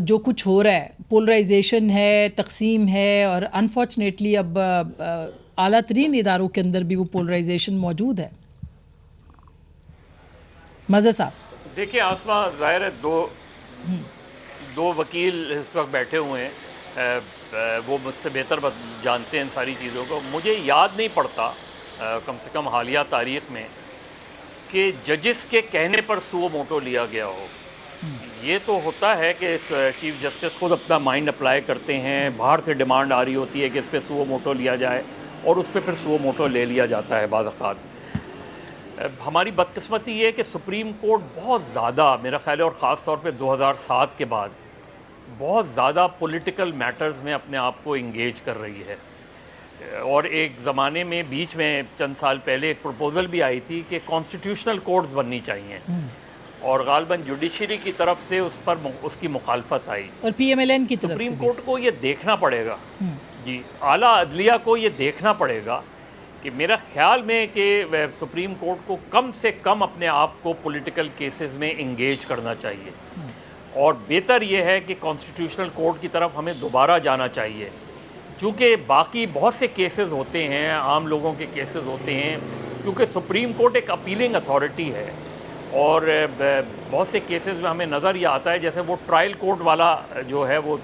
جو کچھ ہو رہا ہے، پولرائزیشن ہے، تقسیم ہے، اور انفارچونیٹلی اب اعلیٰ ترین اداروں کے اندر بھی وہ پولرائزیشن موجود ہے. مظہر صاحب دیکھیے آسمہ، ظاہر ہے دو وکیل اس وقت بیٹھے ہوئے ہیں، وہ مجھ سے بہتر جانتے ہیں ان ساری چیزوں کو. مجھے یاد نہیں پڑتا کم سے کم حالیہ تاریخ میں کہ ججز کے کہنے پر سو موٹو لیا گیا ہو. یہ تو ہوتا ہے کہ چیف جسٹس خود اپنا مائنڈ اپلائی کرتے ہیں، باہر سے ڈیمانڈ آ رہی ہوتی ہے کہ اس پہ سو موٹو لیا جائے اور اس پہ پھر سو موٹو لے لیا جاتا ہے بعض اوقات. ہماری بدقسمتی یہ ہے کہ سپریم کورٹ بہت زیادہ، میرا خیال ہے، اور خاص طور پہ 2007 کے بعد بہت زیادہ پولیٹیکل میٹرز میں اپنے آپ کو انگیج کر رہی ہے. اور ایک زمانے میں بیچ میں چند سال پہلے ایک پروپوزل بھی آئی تھی کہ کانسٹیٹیوشنل کورٹس بننی چاہیے، اور غالباً جوڈیشری کی طرف سے اس کی مخالفت آئی، اور پی ایم ایل این کی طرف سے. سپریم کورٹ کو یہ دیکھنا پڑے گا، جی اعلیٰ عدلیہ کو یہ دیکھنا پڑے گا کہ میرا خیال میں کہ سپریم کورٹ کو کم سے کم اپنے آپ کو پولیٹیکل کیسز میں انگیج کرنا چاہیے، اور بہتر یہ ہے کہ کانسٹیٹیوشنل کورٹ کی طرف ہمیں دوبارہ جانا چاہیے. چونکہ باقی بہت سے کیسز ہوتے ہیں، عام لوگوں کے کیسز ہوتے ہیں، کیونکہ سپریم کورٹ ایک اپیلنگ اتھارٹی ہے، اور بہت سے کیسز میں ہمیں نظر یہ آتا ہے جیسے وہ ٹرائل کورٹ والا جو ہے وہ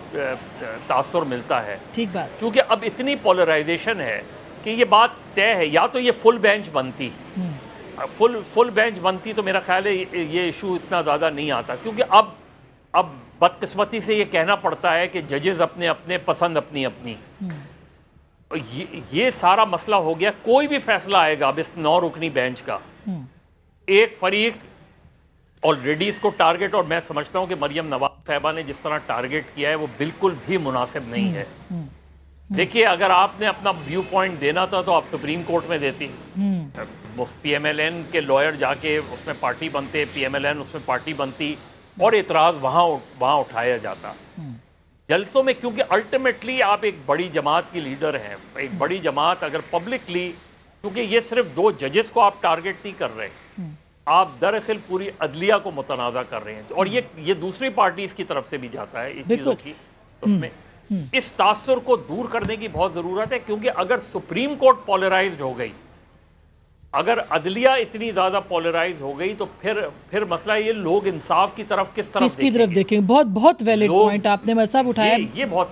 تاثر ملتا ہے. ٹھیک بات. چونکہ اب اتنی پولرائزیشن ہے کہ یہ بات طے ہے، یا تو یہ فل بینچ بنتی، فل بینچ بنتی تو میرا خیال ہے یہ ایشو اتنا زیادہ نہیں آتا. کیونکہ اب بدقسمتی سے یہ کہنا پڑتا ہے کہ ججز اپنے پسند اپنی. یہ سارا مسئلہ ہو گیا. کوئی بھی فیصلہ آئے گا اب اس 9 رکنی بینچ کا، ایک فریق آلریڈی اس کو ٹارگٹ، اور میں سمجھتا ہوں کہ مریم نواز صاحبہ نے جس طرح ٹارگٹ کیا ہے وہ بالکل بھی مناسب نہیں ہے. دیکھیے اگر آپ نے اپنا ویو پوائنٹ دینا تھا تو آپ سپریم کورٹ میں دیتی، پی ایم ایل این کے لائر جا کے اس میں پارٹی بنتے، پی ایم ایل این اس میں پارٹی بنتی، اور اعتراض وہاں اٹھایا جاتا جلسوں میں. کیونکہ الٹیمیٹلی آپ ایک بڑی جماعت کی لیڈر ہیں، ایک بڑی جماعت اگر پبلکلی، کیونکہ یہ صرف 2 ججز کو آپ ٹارگٹ نہیں کر رہے، آپ دراصل پوری عدلیہ کو متنازع کر رہے ہیں، اور یہ دوسری پارٹیز کی طرف سے بھی جاتا ہے اس چیزوں کی. اس میں اس تاثر کو دور کرنے کی بہت ضرورت ہے، کیونکہ اگر سپریم کورٹ پولرائزڈ ہو گئی، اگر عدلیہ اتنی زیادہ پولرائز ہو گئی، تو پھر مسئلہ یہ لوگ انصاف کی طرف کس طرف دیکھیں. بہت ویلڈ پوائنٹ آپ نے صاحب اٹھایا. یہ بہت